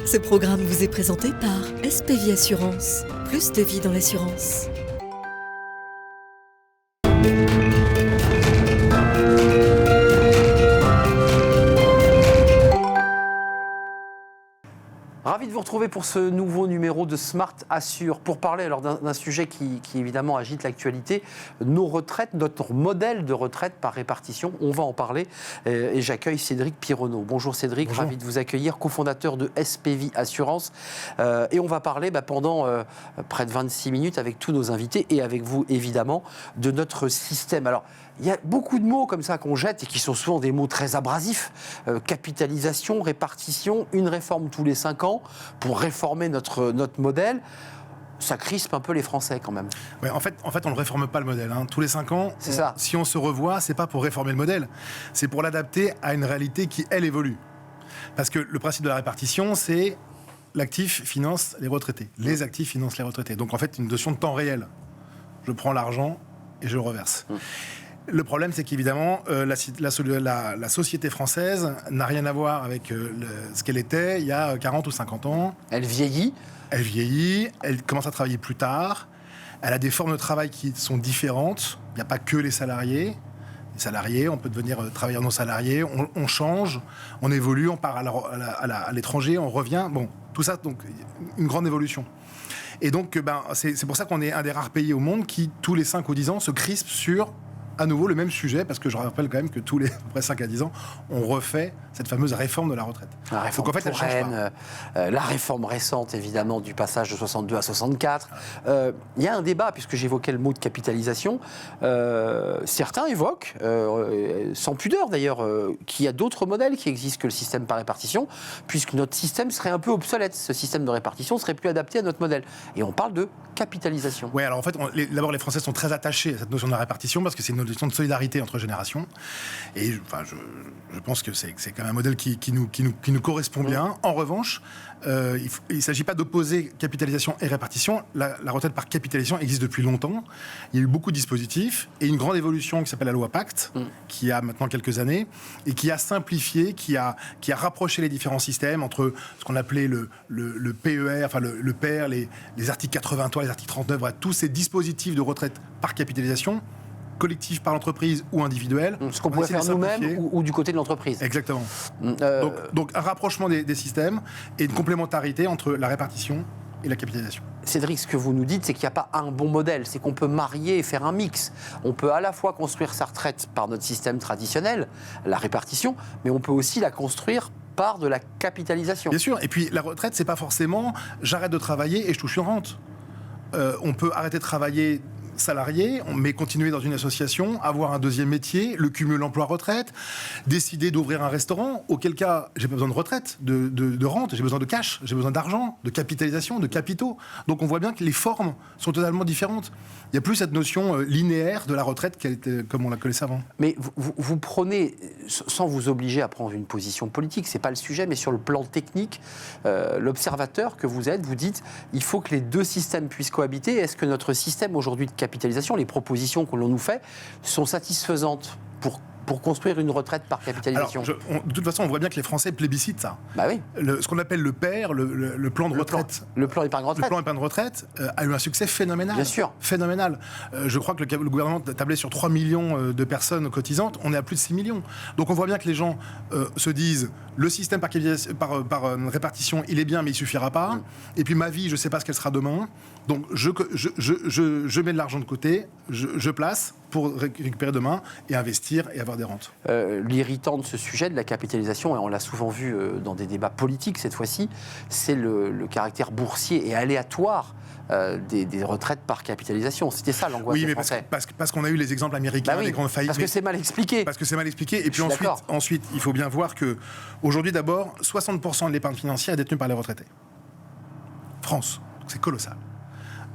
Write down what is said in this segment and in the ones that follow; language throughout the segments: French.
Ce programme vous est présenté par SPV Assurance. Plus de vie dans l'assurance. Ravi de vous retrouver pour ce nouveau numéro de Smart Assure, pour parler alors d'un sujet qui évidemment agite l'actualité, nos retraites, notre modèle de retraite par répartition. On va en parler et j'accueille Cédric Pironneau. Bonjour Cédric, Bonjour. Ravi de vous accueillir, cofondateur de SPV Assurance. Et on va parler pendant près de 26 minutes avec tous nos invités et avec vous évidemment de notre système. Alors, il y a beaucoup de mots comme ça qu'on jette et qui sont souvent des mots très abrasifs. Capitalisation, répartition, une réforme tous les 5 ans pour réformer notre modèle. Ça crispe un peu les Français quand même. Ouais, en fait, on ne réforme pas le modèle. Tous les 5 ans, C'est ça. Si on se revoit, c'est pas pour réformer le modèle, c'est pour l'adapter à une réalité qui, elle, évolue. Parce que le principe de la répartition, c'est l'actif finance les retraités. Les actifs financent les retraités. Donc en fait, une notion de temps réel. Je prends l'argent et je le reverse. Le problème, c'est qu'évidemment, la société française n'a rien à voir avec ce qu'elle était il y a 40 ou 50 ans. Elle vieillit. Elle vieillit, elle commence à travailler plus tard, elle a des formes de travail qui sont différentes. Il n'y a pas que les salariés. Les salariés, on peut devenir travailleur non salarié, on change, on évolue, on part à l'étranger, on revient. Bon, tout ça, donc, une grande évolution. Et donc, c'est pour ça qu'on est un des rares pays au monde qui, tous les 5 ou 10 ans, se crispe sur à nouveau le même sujet, parce que je rappelle quand même que tous les après 5 à 10 ans, on refait cette fameuse réforme de la retraite. La réforme Donc en fait, elle change pas. la réforme récente, évidemment, du passage de 62 à 64. Il y a un débat, puisque j'évoquais le mot de capitalisation. Certains évoquent, sans pudeur d'ailleurs, qu'il y a d'autres modèles qui existent que le système par répartition, puisque notre système serait un peu obsolète. Ce système de répartition serait plus adapté à notre modèle. Et on parle de capitalisation. Oui, alors en fait, d'abord, les Français sont très attachés à cette notion de la répartition, parce que c'est une notion de solidarité entre générations. Et je pense que c'est quand même un modèle qui nous correspond bien. En revanche, il ne s'agit pas d'opposer capitalisation et répartition. La retraite par capitalisation existe depuis longtemps. Il y a eu beaucoup de dispositifs et une grande évolution qui s'appelle la loi Pacte, qui a maintenant quelques années, et qui a simplifié, qui a rapproché les différents systèmes entre ce qu'on appelait le PER, enfin le PER, les articles 83, les articles 39, bref, tous ces dispositifs de retraite par capitalisation, collectif par l'entreprise ou individuel. Ce qu'on pourrait faire nous-mêmes ou du côté de l'entreprise. Exactement. Donc un rapprochement des systèmes et une complémentarité entre la répartition et la capitalisation. Cédric, ce que vous nous dites, c'est qu'il n'y a pas un bon modèle, c'est qu'on peut marier et faire un mix. On peut à la fois construire sa retraite par notre système traditionnel, la répartition, mais on peut aussi la construire par de la capitalisation. Bien sûr, et puis la retraite, c'est pas forcément j'arrête de travailler et je touche une rente. On peut arrêter de travailler salarié, mais continuer dans une association, avoir un deuxième métier, le cumul emploi-retraite, décider d'ouvrir un restaurant, auquel cas j'ai pas besoin de retraite, de rente, j'ai besoin de cash, j'ai besoin d'argent, de capitalisation, de capitaux. Donc on voit bien que les formes sont totalement différentes. Il n'y a plus cette notion linéaire de la retraite comme on la connaissait avant. Mais vous prenez, sans vous obliger à prendre une position politique, c'est pas le sujet, mais sur le plan technique, l'observateur que vous êtes, vous dites il faut que les deux systèmes puissent cohabiter. Est-ce que notre système aujourd'hui de capitalisation, les propositions que l'on nous fait, sont satisfaisantes pour construire une retraite par capitalisation? Alors, de toute façon, on voit bien que les Français plébiscitent ça. Bah oui. Ce qu'on appelle le PER, le plan de retraite. Le plan épargne retraite. Le plan épargne retraite a eu un succès phénoménal. Bien sûr. Phénoménal. Je crois que le gouvernement tablait sur 3 millions de personnes cotisantes. On est à plus de 6 millions. Donc on voit bien que les gens se disent le système par répartition, il est bien, mais il suffira pas. Et puis ma vie, je ne sais pas ce qu'elle sera demain. Donc je mets de l'argent de côté, je place pour récupérer demain et investir et avoir des rentes. L'irritant de ce sujet de la capitalisation, et on l'a souvent vu dans des débats politiques cette fois-ci, c'est le caractère boursier et aléatoire des retraites par capitalisation. C'était ça l'angoisse des Français. Parce qu'on a eu les exemples américains, les grandes faillites. Parce que c'est mal expliqué. Parce que c'est mal expliqué. Et puis ensuite, il faut bien voir que aujourd'hui, d'abord, 60% de l'épargne financière est détenue par les retraités. France, c'est colossal.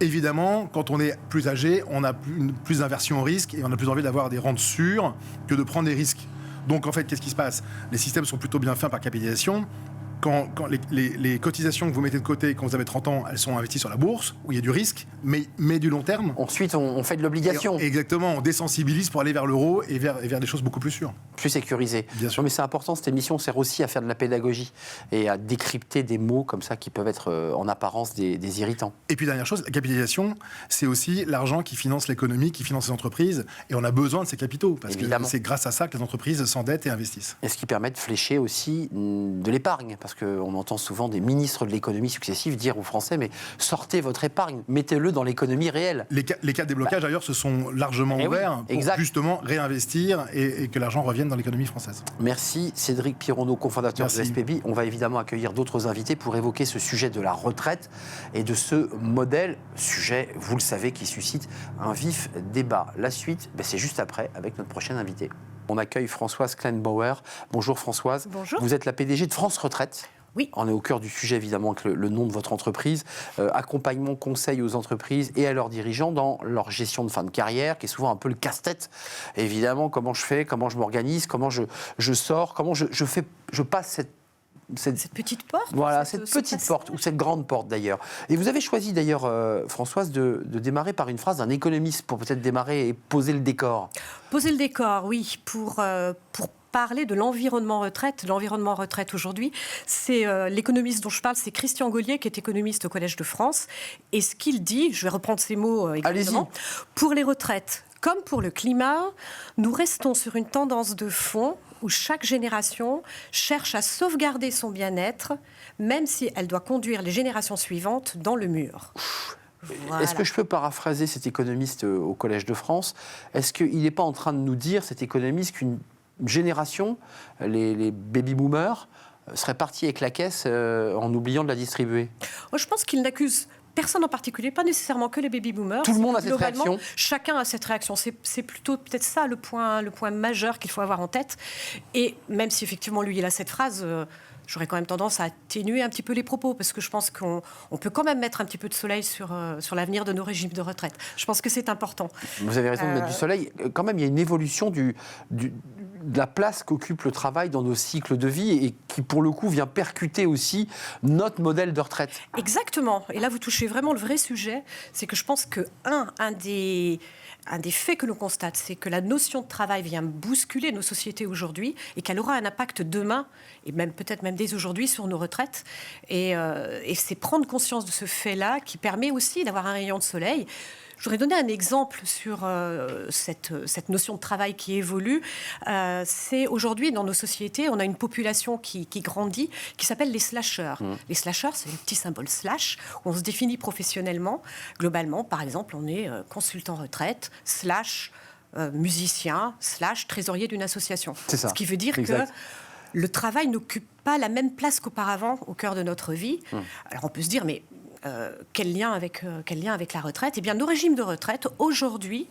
Évidemment, quand on est plus âgé, on a plus d'inversion au risque et on a plus envie d'avoir des rentes sûres que de prendre des risques. Donc en fait, qu'est-ce qui se passe? Les systèmes sont plutôt bien faits par capitalisation. Quand les cotisations que vous mettez de côté quand vous avez 30 ans, elles sont investies sur la bourse, où il y a du risque, mais du long terme. Ensuite, on fait de l'obligation. Exactement, on désensibilise pour aller vers l'euro et vers des choses beaucoup plus sûres. Plus sécurisé. Bien sûr. Non, mais c'est important, cette émission sert aussi à faire de la pédagogie et à décrypter des mots comme ça qui peuvent être en apparence des irritants. Et puis dernière chose, la capitalisation, c'est aussi l'argent qui finance l'économie, qui finance les entreprises, et on a besoin de ces capitaux, parce Évidemment. que c'est grâce à ça que les entreprises s'endettent et investissent. Et ce qui permet de flécher aussi de l'épargne, parce qu'on entend souvent des ministres de l'économie successifs dire aux Français, mais sortez votre épargne, mettez-le dans l'économie réelle. Les cas de déblocage, d'ailleurs, se sont largement Eh oui, ouverts pour exact. justement réinvestir et que l'argent revienne dans l'économie française. Merci Cédric Pironneau, cofondateur de Merci. SPVI. On va évidemment accueillir d'autres invités pour évoquer ce sujet de la retraite et de ce modèle, sujet, vous le savez, qui suscite un vif débat. La suite, c'est juste après avec notre prochain invité. On accueille Françoise Kleinbauer. Bonjour Françoise. Bonjour. Vous êtes la PDG de France Retraite. Oui. On est au cœur du sujet, évidemment, avec le nom de votre entreprise. Accompagnement, conseil aux entreprises et à leurs dirigeants dans leur gestion de fin de carrière, qui est souvent un peu le casse-tête. Évidemment, comment je fais, comment je m'organise, comment je sors, comment je passe cette petite porte. voilà, cette petite porte, ou cette grande porte d'ailleurs. Et vous avez choisi d'ailleurs, Françoise, de démarrer par une phrase d'un économiste pour peut-être démarrer et poser le décor. Poser le décor, oui, pour parler de l'environnement retraite. L'environnement retraite aujourd'hui, c'est l'économiste dont je parle, c'est Christian Gaulier, qui est économiste au Collège de France. Et ce qu'il dit, je vais reprendre ses mots exactement, pour les retraites, comme pour le climat, nous restons sur une tendance de fond où chaque génération cherche à sauvegarder son bien-être, même si elle doit conduire les générations suivantes dans le mur. Voilà. Est-ce que je peux paraphraser cet économiste au Collège de France? Est-ce qu'il n'est pas en train de nous dire, cet économiste, qu'une génération, les baby-boomers, seraient partis avec la caisse en oubliant de la distribuer? Je pense qu'il n'accuse personne en particulier, pas nécessairement que les baby-boomers. Tout le monde a cette réaction. Chacun a cette réaction. C'est plutôt peut-être ça le point majeur qu'il faut avoir en tête. Et même si effectivement lui, il a cette phrase, j'aurais quand même tendance à atténuer un petit peu les propos, parce que je pense qu'on peut quand même mettre un petit peu de soleil sur l'avenir de nos régimes de retraite. Je pense que c'est important. Vous avez raison de mettre du soleil. Quand même, il y a une évolution de la place qu'occupe le travail dans nos cycles de vie et qui, pour le coup, vient percuter aussi notre modèle de retraite. Exactement. Et là, vous touchez vraiment le vrai sujet. C'est que je pense que, un des faits que l'on constate, c'est que la notion de travail vient bousculer nos sociétés aujourd'hui et qu'elle aura un impact demain, et même peut-être même dès aujourd'hui, sur nos retraites. Et c'est prendre conscience de ce fait-là qui permet aussi d'avoir un rayon de soleil. Je voudrais donner un exemple sur cette notion de travail qui évolue. C'est aujourd'hui, dans nos sociétés, on a une population qui grandit, qui s'appelle les slasheurs. Les slasheurs, c'est le petit symbole slash, où on se définit professionnellement. Globalement, par exemple, on est consultant retraite, slash musicien, slash trésorier d'une association. C'est ça. Ce qui veut dire Exact. que le travail n'occupe pas la même place qu'auparavant au cœur de notre vie. Alors on peut se dire, mais quel lien avec la retraite? Eh bien, nos régimes de retraite, aujourd'hui,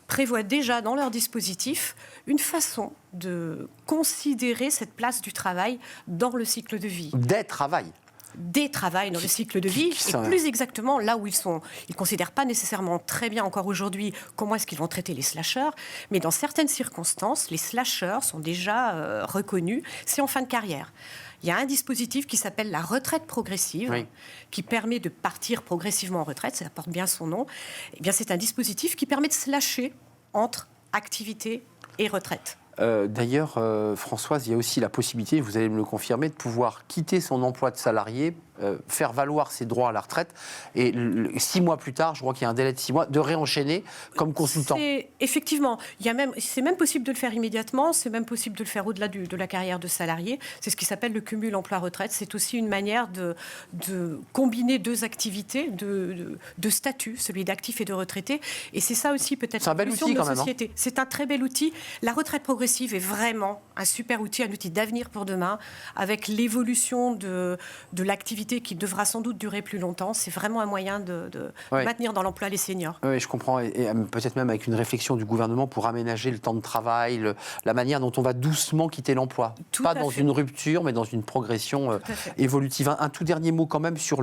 prévoient déjà dans leur dispositif une façon de considérer cette place du travail dans le cycle de vie. Des travails dans le cycle de vie, et plus exactement là où ils ne considèrent pas nécessairement très bien encore aujourd'hui comment est-ce qu'ils vont traiter les slasheurs, mais dans certaines circonstances, les slasheurs sont déjà reconnus, c'est en fin de carrière. Il y a un dispositif qui s'appelle la retraite progressive, qui permet de partir progressivement en retraite, ça porte bien son nom. Eh bien, c'est un dispositif qui permet de se lâcher entre activité et retraite. D'ailleurs, Françoise, il y a aussi la possibilité, vous allez me le confirmer, de pouvoir quitter son emploi de salarié, faire valoir ses droits à la retraite, et 6 mois plus tard, je crois qu'il y a un délai de 6 mois, de réenchaîner comme consultant. Effectivement, c'est même possible de le faire immédiatement, c'est même possible de le faire au-delà de la carrière de salarié. C'est ce qui s'appelle le cumul emploi-retraite. C'est aussi une manière de combiner deux activités, de statut, celui d'actif et de retraité. Et c'est ça aussi peut-être l'évolution de nos sociétés. C'est un très bel outil. La retraite progressive est vraiment un super outil, un outil d'avenir pour demain, avec l'évolution de l'activité qui devra sans doute durer plus longtemps. C'est vraiment un moyen de maintenir dans l'emploi les seniors. Oui, je comprends. Et peut-être même avec une réflexion du gouvernement pour aménager le temps de travail, la manière dont on va doucement quitter l'emploi. Pas dans une rupture, mais dans une progression évolutive. Un tout dernier mot quand même sur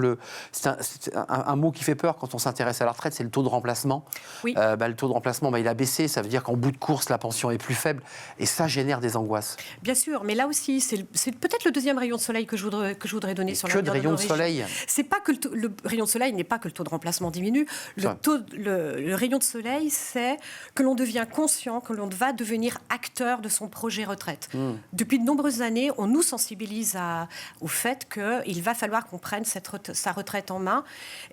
c'est un mot qui fait peur quand on s'intéresse à la retraite, c'est le taux de remplacement. Oui. Le taux de remplacement, il a baissé. Ça veut dire qu'en bout de course, la pension est plus faible. Et ça génère des angoisses. Bien sûr, mais là aussi, c'est peut-être le deuxième rayon de soleil que je voudrais donner sur l'avenir de rayon de soleil. C'est pas que le rayon de soleil n'est pas que le taux de remplacement diminue. Le rayon de soleil, c'est que l'on devient conscient que l'on va devenir acteur de son projet retraite. Depuis de nombreuses années, on nous sensibilise au fait qu'il va falloir qu'on prenne sa retraite en main.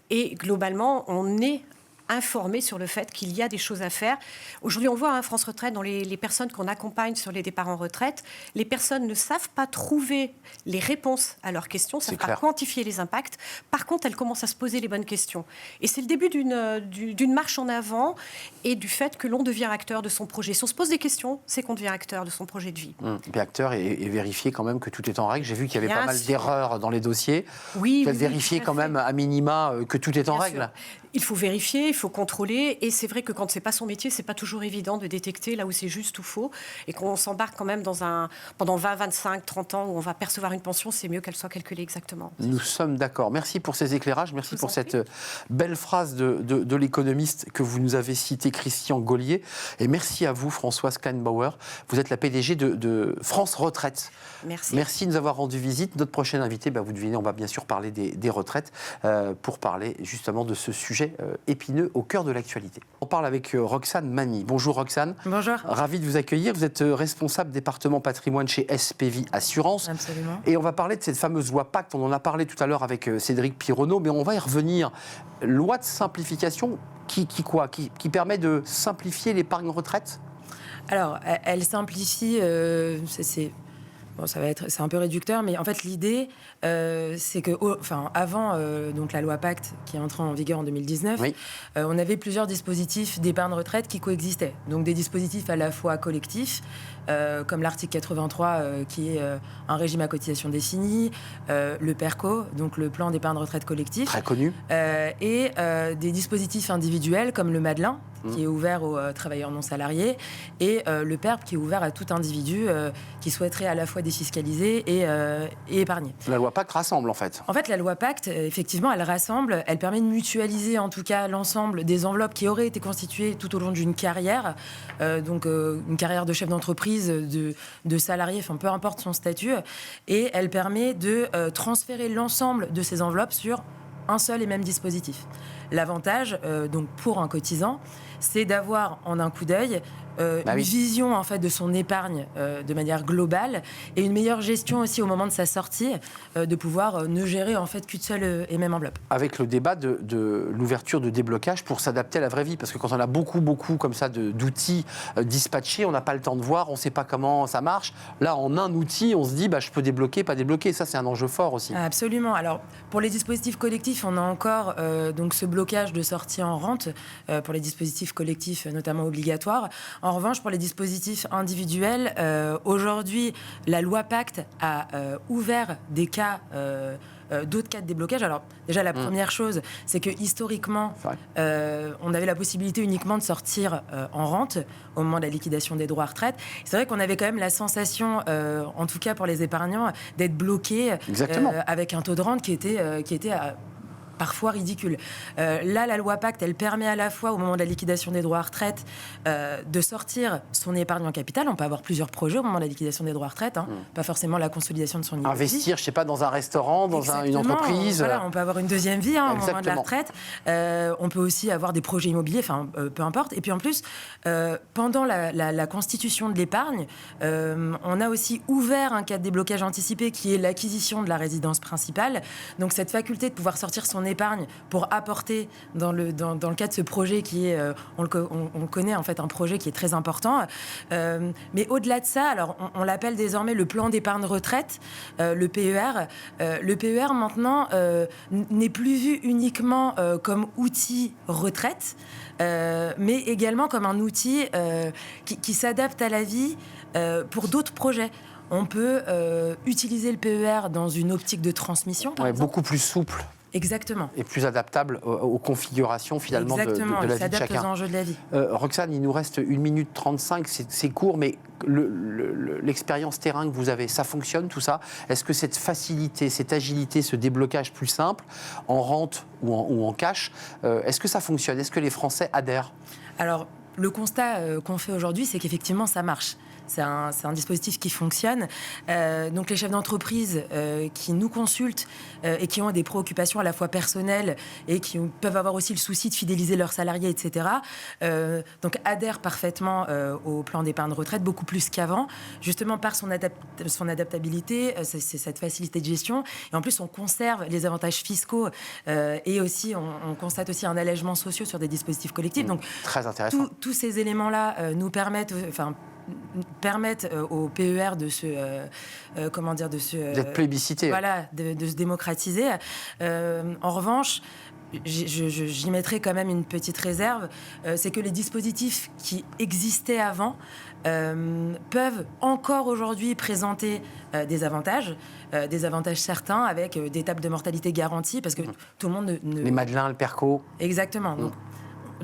Et globalement, on est informés sur le fait qu'il y a des choses à faire. Aujourd'hui, on voit France Retraite, dans les personnes qu'on accompagne sur les départs en retraite, les personnes ne savent pas trouver les réponses à leurs questions, ne savent pas quantifier les impacts. Par contre, elles commencent à se poser les bonnes questions. Et c'est le début d'une marche en avant et du fait que l'on devient acteur de son projet. Si on se pose des questions, c'est qu'on devient acteur de son projet de vie. Et acteur et vérifier quand même que tout est en règle. J'ai vu qu'il y avait pas mal d'erreurs dans les dossiers. Oui, vérifier quand même à minima que tout est en règle. Il faut vérifier, il faut contrôler, et c'est vrai que quand c'est pas son métier, c'est pas toujours évident de détecter là où c'est juste ou faux, et qu'on s'embarque quand même pendant 20, 25, 30 ans où on va percevoir une pension, c'est mieux qu'elle soit calculée exactement. Nous sommes d'accord. Merci pour ces éclairages, merci pour cette belle phrase de l'économiste que vous nous avez cité, Christian Gaulier, et merci à vous, Françoise Kleinbauer. Vous êtes la PDG de France Retraite. Merci. Merci de nous avoir rendu visite. Notre prochaine invité, vous devinez, on va bien sûr parler des retraites pour parler justement de ce sujet épineux au cœur de l'actualité. On parle avec Roxane Magny. Bonjour Roxane. Bonjour. Ravi de vous accueillir. Vous êtes responsable département patrimoine chez SPVie Assurance. Absolument. Et on va parler de cette fameuse loi Pacte. On en a parlé tout à l'heure avec Cédric Pironneau, mais on va y revenir. Loi de simplification qui permet de simplifier l'épargne retraite ? Alors, elle simplifie, c'est un peu réducteur, mais en fait l'idée, c'est que, avant donc la loi Pacte qui est entrée en vigueur en 2019, on avait plusieurs dispositifs d'épargne retraite qui coexistaient. Donc des dispositifs à la fois collectifs, comme l'article 83 qui est un régime à cotisation définie, le PERCO, donc le plan d'épargne retraite collectif, très connu, et des dispositifs individuels comme le Madelin, qui est ouvert aux travailleurs non salariés, et le PERP qui est ouvert à tout individu qui souhaiterait à la fois défiscaliser et épargner. La loi Pacte rassemble en fait. En fait, la loi Pacte, effectivement, elle rassemble, elle permet de mutualiser en tout cas l'ensemble des enveloppes qui auraient été constituées tout au long d'une carrière, donc une carrière de chef d'entreprise, de salarié, peu importe son statut, et elle permet de transférer l'ensemble de ces enveloppes sur un seul et même dispositif. L'avantage, donc pour un cotisant, c'est d'avoir en un coup d'œil une vision en fait de son épargne de manière globale et une meilleure gestion aussi au moment de sa sortie, de pouvoir ne gérer en fait qu'une seule et même enveloppe. Avec le débat de l'ouverture de déblocage pour s'adapter à la vraie vie, parce que quand on a beaucoup comme ça d'outils dispatchés, on n'a pas le temps de voir, on ne sait pas comment ça marche. Là, en un outil, on se dit je peux débloquer, pas débloquer. Ça, c'est un enjeu fort aussi. Absolument. Alors, pour les dispositifs collectifs, on a encore donc ce blocage de sortie en rente pour les dispositifs collectifs, notamment obligatoires. En revanche, pour les dispositifs individuels, aujourd'hui, la loi Pacte a ouvert des cas, d'autres cas de déblocage. Alors, déjà, la première chose, c'est que historiquement, on avait la possibilité uniquement de sortir en rente au moment de la liquidation des droits à retraite. C'est vrai qu'on avait quand même la sensation, en tout cas pour les épargnants, d'être bloqués avec un taux de rente qui était parfois ridicule. Là, la loi Pacte, elle permet à la fois, au moment de la liquidation des droits à retraite, de sortir son épargne en capital. On peut avoir plusieurs projets au moment de la liquidation des droits à retraite, pas forcément la consolidation de son niveau de vie. Investir, je ne sais pas, dans un restaurant, dans une entreprise. Voilà, on peut avoir une deuxième vie au moment de la retraite. On peut aussi avoir des projets immobiliers, peu importe. Et puis en plus, pendant la constitution de l'épargne, on a aussi ouvert un cas de déblocage anticipé qui est l'acquisition de la résidence principale. Donc cette faculté de pouvoir sortir son épargne pour apporter dans le cas de ce projet qui est, on connaît en fait un projet qui est très important. Mais au-delà de ça, alors on l'appelle désormais le plan d'épargne retraite, le PER. Le PER maintenant n'est plus vu uniquement comme outil retraite, mais également comme un outil qui s'adapte à la vie pour d'autres projets. On peut utiliser le PER dans une optique de transmission, par exemple. Beaucoup plus souple. Exactement. Et plus adaptable aux configurations finalement de la vie de chacun. Exactement, il s'adapte aux enjeux de la vie. Roxane, il nous reste 1 minute 35, c'est court, mais l'expérience terrain que vous avez, ça fonctionne tout ça ? Est-ce que cette facilité, cette agilité, ce déblocage plus simple, en rente ou en cash, est-ce que ça fonctionne ? Est-ce que les Français adhèrent ? Alors, le constat qu'on fait aujourd'hui, c'est qu'effectivement, ça marche. c'est un dispositif qui fonctionne. Donc les chefs d'entreprise qui nous consultent et qui ont des préoccupations à la fois personnelles et qui peuvent avoir aussi le souci de fidéliser leurs salariés, etc., donc adhèrent parfaitement au plan d'épargne retraite, beaucoup plus qu'avant, justement par son adaptabilité, c'est cette facilité de gestion. Et en plus, on conserve les avantages fiscaux et aussi, on constate aussi un allègement social sur des dispositifs collectifs. Donc, très intéressant. Tous ces éléments-là nous permettent au PER de se d'être plébiscité. Voilà, de se démocratiser. En revanche, j'y mettrai quand même une petite réserve, c'est que les dispositifs qui existaient avant peuvent encore aujourd'hui présenter des avantages certains, avec des tables de mortalité garanties, parce que tout le monde Les Madelin, le Perco. Exactement. Donc,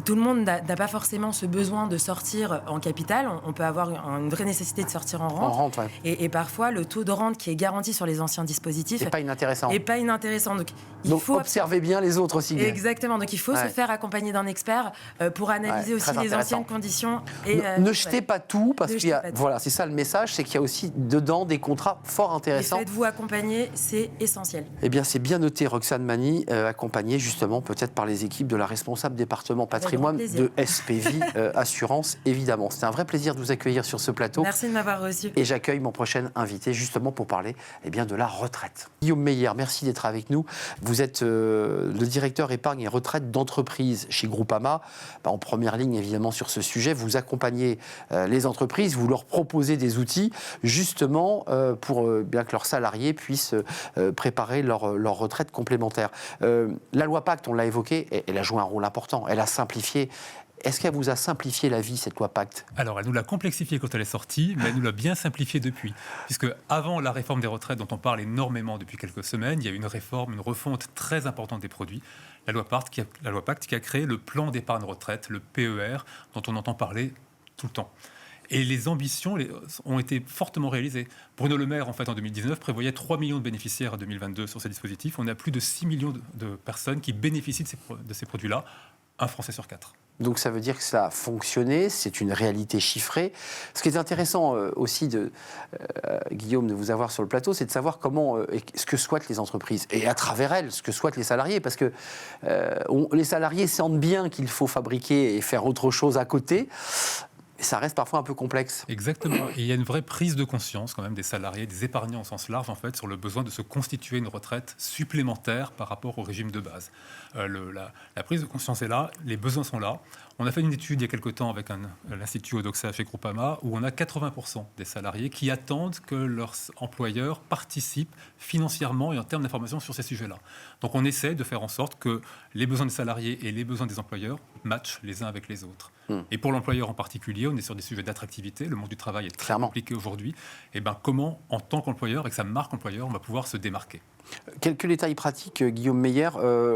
tout le monde n'a pas forcément ce besoin de sortir en capital. On peut avoir une vraie nécessité de sortir en rente. En rente, ouais. Et parfois, le taux de rente qui est garanti sur les anciens dispositifs n'est pas inintéressant. Donc, il faut observer bien les autres aussi. Exactement. Donc, il faut se faire accompagner d'un expert pour analyser aussi les anciennes conditions. Et, ne jetez pas tout, parce qu'il y a... Voilà, c'est ça le message, c'est qu'il y a aussi dedans des contrats fort intéressants. Et faites-vous accompagner, c'est essentiel. Eh bien, c'est bien noté, Roxane Mani, accompagnée justement peut-être par les équipes de la responsable département patrimoine de SPVie Assurance, évidemment. C'était un vrai plaisir de vous accueillir sur ce plateau. Merci de m'avoir reçu. Et j'accueille mon prochain invité justement pour parler de la retraite. Guillaume Meyer, merci d'être avec nous. Vous êtes le directeur épargne et retraite d'entreprise chez Groupama. En première ligne, évidemment, sur ce sujet. Vous accompagnez les entreprises, vous leur proposez des outils justement pour bien que leurs salariés puissent préparer leur retraite complémentaire. La loi Pacte, on l'a évoqué, elle a joué un rôle important. Elle a simplifié. Est-ce qu'elle vous a simplifié la vie, cette loi Pacte ? Alors, elle nous l'a complexifiée quand elle est sortie, mais elle nous l'a bien simplifiée depuis. Puisque avant la réforme des retraites, dont on parle énormément depuis quelques semaines, il y a eu une refonte très importante des produits. La loi Pacte qui a créé le plan d'épargne retraite, le PER, dont on entend parler tout le temps. Et les ambitions ont été fortement réalisées. Bruno Le Maire, en fait, en 2019, prévoyait 3 millions de bénéficiaires en 2022 sur ces dispositifs. On a plus de 6 millions de personnes qui bénéficient de ces produits-là, un Français sur 4. Donc ça veut dire que ça a fonctionné, c'est une réalité chiffrée. Ce qui est intéressant aussi, Guillaume, de vous avoir sur le plateau, c'est de savoir ce que souhaitent les entreprises, et à travers elles, ce que souhaitent les salariés, parce que les salariés sentent bien qu'il faut fabriquer et faire autre chose à côté. Ça reste parfois un peu complexe. Exactement. Et il y a une vraie prise de conscience quand même des salariés, des épargnants au sens large en fait, sur le besoin de se constituer une retraite supplémentaire par rapport au régime de base. La prise de conscience est là, les besoins sont là. On a fait une étude il y a quelque temps avec l'Institut Odoxa chez Groupama où on a 80% des salariés qui attendent que leurs employeurs participent financièrement et en termes d'information sur ces sujets-là. Donc on essaie de faire en sorte que les besoins des salariés et les besoins des employeurs matchent les uns avec les autres. Et pour l'employeur en particulier, on est sur des sujets d'attractivité. Le monde du travail est très compliqué aujourd'hui. Et comment, en tant qu'employeur, avec sa marque employeur, on va pouvoir se démarquer ? Quelques détails pratiques, Guillaume Meyer.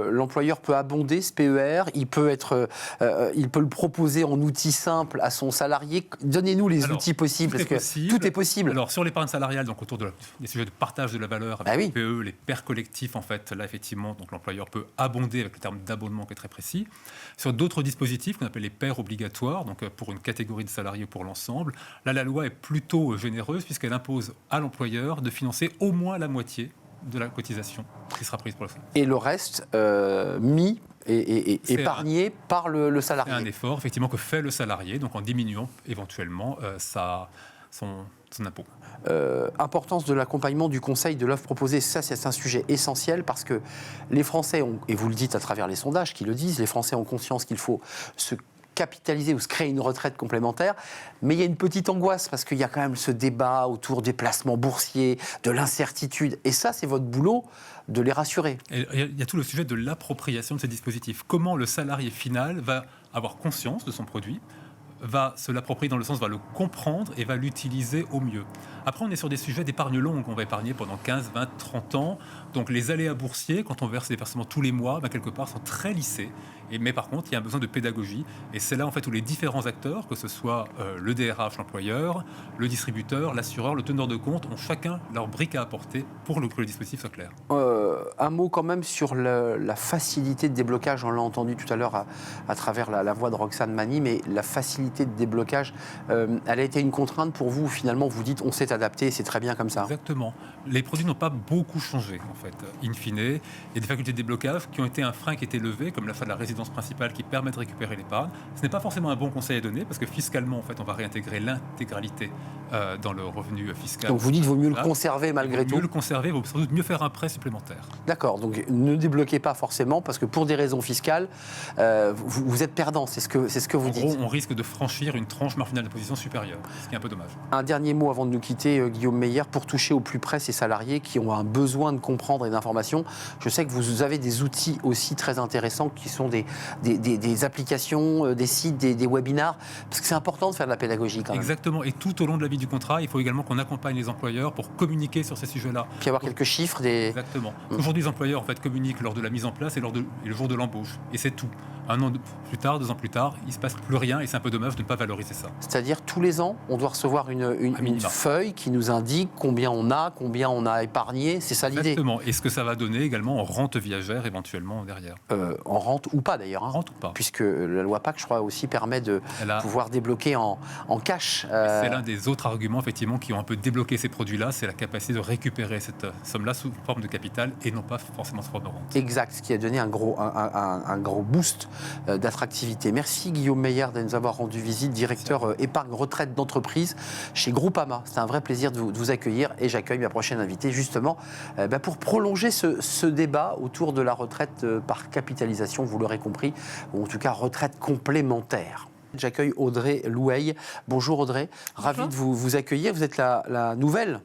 L'employeur peut abonder ce PER, il peut le proposer en outil simple à son salarié. Donnez-nous les outils possibles, parce que tout est possible. Alors, sur l'épargne salariale, donc autour des sujets de partage de la valeur, avec les PE, les pairs collectifs, en fait, là, effectivement, donc l'employeur peut abonder avec le terme d'abonnement qui est très précis. Sur d'autres dispositifs qu'on appelle les pairs obligatoires, donc pour une catégorie de salariés pour l'ensemble, là, la loi est plutôt généreuse, puisqu'elle impose à l'employeur de financer au moins la moitié de la cotisation qui sera prise pour le fonds. Et le reste mis et épargné par le salarié. C'est un effort, effectivement, que fait le salarié, donc en diminuant éventuellement son impôt. Importance de l'accompagnement du conseil de l'offre proposée, ça c'est un sujet essentiel parce que les Français ont, et vous le dites à travers les sondages qui le disent, les Français ont conscience qu'il faut se capitaliser ou se créer une retraite complémentaire, mais il y a une petite angoisse parce qu'il y a quand même ce débat autour des placements boursiers, de l'incertitude, et ça c'est votre boulot de les rassurer. Il y a tout le sujet de l'appropriation de ces dispositifs. Comment le salarié final va avoir conscience de son produit, va se l'approprier dans le sens, va le comprendre et va l'utiliser au mieux. Après, on est sur des sujets d'épargne longue. On va épargner pendant 15, 20, 30 ans. Donc, les aléas boursiers, quand on verse des versements tous les mois, quelque part, sont très lissés. Mais par contre, il y a un besoin de pédagogie. Et c'est là, en fait, où les différents acteurs, que ce soit le DRH, l'employeur, le distributeur, l'assureur, le teneur de compte, ont chacun leur brique à apporter pour que le dispositif soit clair. Un mot quand même sur la facilité de déblocage. On l'a entendu tout à l'heure à travers la voix de Roxane Mani, mais la facilité facilité de déblocage, elle a été une contrainte pour vous, finalement, vous dites on s'est adapté, c'est très bien comme ça. Exactement. Les produits n'ont pas beaucoup changé, en fait, in fine. Il y a des facultés de déblocage qui ont été un frein qui a été levé, comme l'achat de la résidence principale qui permet de récupérer l'épargne. Ce n'est pas forcément un bon conseil à donner, parce que fiscalement, en fait, on va réintégrer l'intégralité dans le revenu fiscal. Donc vous dites qu'il vaut mieux le conserver malgré tout. Mieux le conserver, il vaut sans doute mieux faire un prêt supplémentaire. D'accord, donc ne débloquez pas forcément, parce que pour des raisons fiscales, vous êtes perdant, c'est ce que vous dites. En gros, on risque de franchir une tranche marginale d'imposition supérieure, ce qui est un peu dommage. Un dernier mot avant de nous quitter, Guillaume Meyer, pour toucher au plus près ces salariés qui ont un besoin de comprendre et d'informations. Je sais que vous avez des outils aussi très intéressants qui sont des applications, des sites, des webinars, parce que c'est important de faire de la pédagogie quand même. Exactement, et tout au long de la vie du contrat, il faut également qu'on accompagne les employeurs pour communiquer sur ces sujets-là. Puis avoir quelques chiffres. Exactement. Aujourd'hui, les employeurs en fait, communiquent lors de la mise en place et le jour de l'embauche. Et c'est tout. 1 an plus tard, 2 ans plus tard, il ne se passe plus rien et c'est un peu dommage de ne pas valoriser ça. C'est-à-dire tous les ans, on doit recevoir une feuille qui nous indique combien on a épargné, c'est ça l'idée. Exactement. Et ce que ça va donner également en rente viagère éventuellement derrière. En rente ou pas d'ailleurs. En rente ou pas. Puisque la loi PAC, je crois, aussi permet de pouvoir débloquer en cash. C'est l'un des autres arguments effectivement qui ont un peu débloqué ces produits-là, c'est la capacité de récupérer cette somme-là sous forme de capital et non pas forcément sous forme de rente. Exact, ce qui a donné un gros boost d'attractivité. Merci Guillaume Meyer de nous avoir rendu visite, directeur épargne retraite d'entreprise chez Groupama. C'est un vrai plaisir de vous accueillir et j'accueille ma prochaine invitée justement pour prolonger ce débat autour de la retraite par capitalisation, vous l'aurez compris, ou en tout cas retraite complémentaire. J'accueille Audrey Loueil. Bonjour Audrey, ravi de vous accueillir. Vous êtes la nouvelle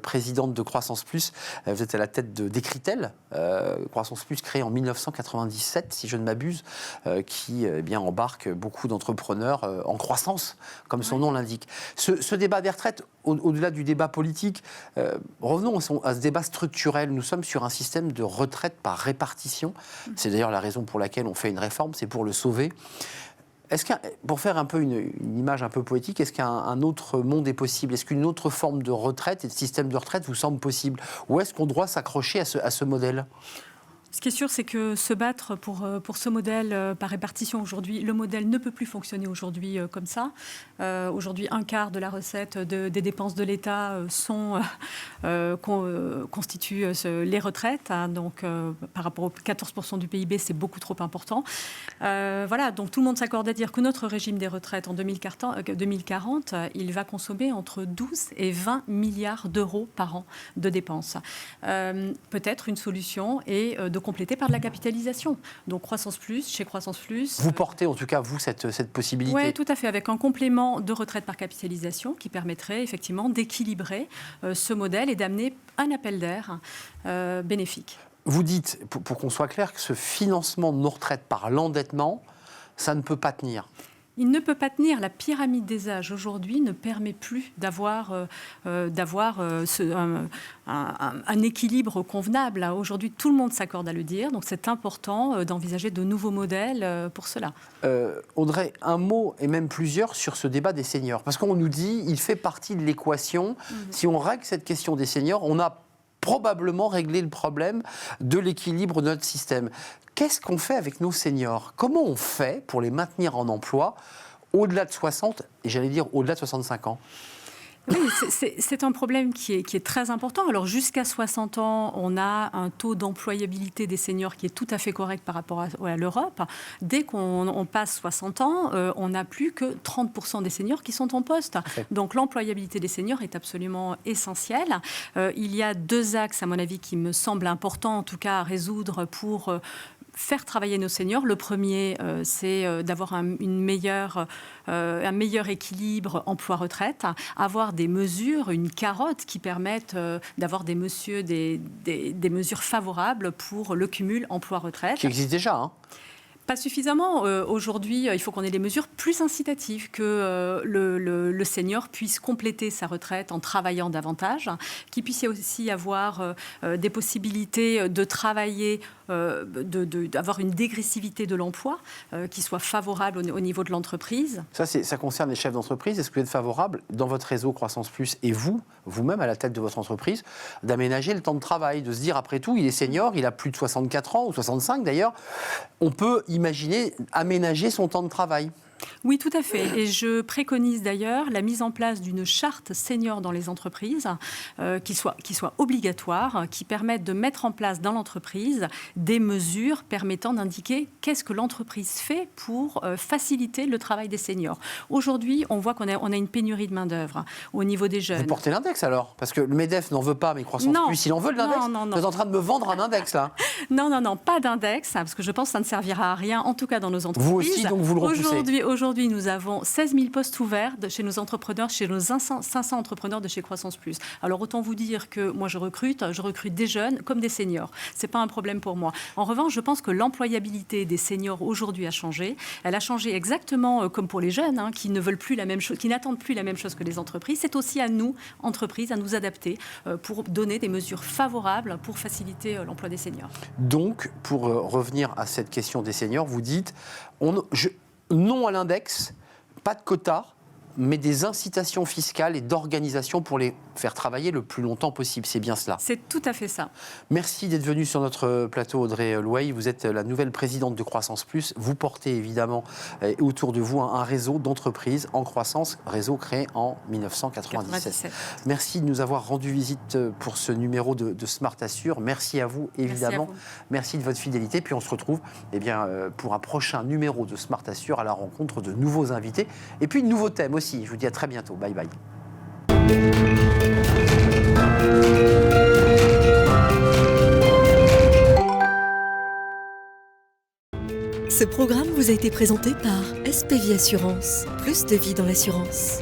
présidente de Croissance Plus. Vous êtes à la tête d'Écritel, Croissance Plus créée en 1997, si je ne m'abuse, qui embarque beaucoup d'entrepreneurs en croissance, comme son nom l'indique. Ce débat des retraites, au-delà du débat politique, revenons à ce débat structurel. Nous sommes sur un système de retraite par répartition. C'est d'ailleurs la raison pour laquelle on fait une réforme, c'est pour le sauver. Pour faire un peu une image un peu poétique, est-ce qu'un autre monde est possible? Est-ce qu'une autre forme de retraite et de système de retraite vous semble possible? Ou est-ce qu'on doit s'accrocher à ce modèle? Ce qui est sûr, c'est que se battre pour ce modèle par répartition aujourd'hui, le modèle ne peut plus fonctionner aujourd'hui comme ça. Aujourd'hui, 1/4 de la recette des dépenses de l'État constituent les retraites. Donc, par rapport aux 14% du PIB, c'est beaucoup trop important. Voilà, donc tout le monde s'accorde à dire que notre régime des retraites en 2040, il va consommer entre 12 et 20 milliards d'euros par an de dépenses. Peut-être une solution est de compléter par de la capitalisation. Donc chez Croissance Plus... Vous portez en tout cas, vous, cette possibilité? Oui, tout à fait, avec un complément de retraite par capitalisation qui permettrait effectivement d'équilibrer ce modèle et d'amener un appel d'air bénéfique. Vous dites, pour qu'on soit clair, que ce financement de nos retraites par l'endettement, ça ne peut pas tenir. Il ne peut pas tenir. La pyramide des âges aujourd'hui ne permet plus d'avoir un équilibre convenable. Aujourd'hui, tout le monde s'accorde à le dire. Donc, c'est important d'envisager de nouveaux modèles pour cela. Audrey, un mot et même plusieurs sur ce débat des seniors. Parce qu'on nous dit il fait partie de l'équation. Si on règle cette question des seniors, on a probablement réglé le problème de l'équilibre de notre système. Qu'est-ce qu'on fait avec nos seniors? Comment on fait pour les maintenir en emploi au-delà de 60 et j'allais dire au-delà de 65 ans? Oui, c'est un problème qui est très important. Alors, jusqu'à 60 ans, on a un taux d'employabilité des seniors qui est tout à fait correct par rapport à l'Europe. Dès qu'on passe 60 ans, on n'a plus que 30% des seniors qui sont en poste. Donc, l'employabilité des seniors est absolument essentielle. Il y a 2 axes, à mon avis, qui me semblent importants, en tout cas, à résoudre pour faire travailler nos seniors. Le premier, c'est d'avoir un meilleur équilibre emploi-retraite, avoir des mesures, une carotte qui permettent d'avoir des mesures favorables pour le cumul emploi-retraite. Qui existe déjà, hein? Pas suffisamment. Aujourd'hui, il faut qu'on ait des mesures plus incitatives, que le senior puisse compléter sa retraite en travaillant davantage, qu'il puisse aussi avoir des possibilités de travailler, d'avoir une dégressivité de l'emploi qui soit favorable au niveau de l'entreprise. Ça concerne les chefs d'entreprise. Est-ce que vous êtes favorable, dans votre réseau Croissance Plus, et vous-même à la tête de votre entreprise, d'aménager le temps de travail, de se dire, après tout, il est senior, il a plus de 64 ans, ou 65 d'ailleurs, on peut imaginer aménager son temps de travail? Oui, tout à fait. Et je préconise d'ailleurs la mise en place d'une charte senior dans les entreprises qui soit obligatoire, qui permette de mettre en place dans l'entreprise des mesures permettant d'indiquer qu'est-ce que l'entreprise fait pour faciliter le travail des seniors. Aujourd'hui, on voit qu'on a une pénurie de main-d'œuvre au niveau des jeunes. Vous portez l'index alors? Parce que le MEDEF n'en veut pas, mais Croissance Plus, il en veut de l'index. Non. Vous êtes en train de me vendre un index là? Non, pas d'index, parce que je pense que ça ne servira à rien, en tout cas dans nos entreprises. Vous aussi, donc vous le repoussez. Aujourd'hui, nous avons 16 000 postes ouverts chez nos entrepreneurs, chez nos 500 entrepreneurs de chez Croissance Plus. Alors autant vous dire que moi je recrute des jeunes comme des seniors. C'est pas un problème pour moi. En revanche, je pense que l'employabilité des seniors aujourd'hui a changé. Elle a changé exactement comme pour les jeunes, qui ne veulent plus la même chose, qui n'attendent plus la même chose que les entreprises. C'est aussi à nous, entreprises, à nous adapter pour donner des mesures favorables pour faciliter l'emploi des seniors. Donc, pour revenir à cette question des seniors, vous dites non à l'index, pas de quotas, mais des incitations fiscales et d'organisation pour les faire travailler le plus longtemps possible. C'est bien cela. C'est tout à fait ça. Merci d'être venue sur notre plateau, Audrey Louail. Vous êtes la nouvelle présidente de Croissance Plus. Vous portez évidemment autour de vous un réseau d'entreprises en croissance, réseau créé en 1997. Merci de nous avoir rendu visite pour ce numéro de Smart Assure. Merci à vous, évidemment. Merci de votre fidélité. Puis on se retrouve pour un prochain numéro de Smart Assure à la rencontre de nouveaux invités et puis de nouveaux thèmes aussi. Je vous dis à très bientôt. Bye bye. Ce programme vous a été présenté par SPV Assurance. Plus de vie dans l'assurance.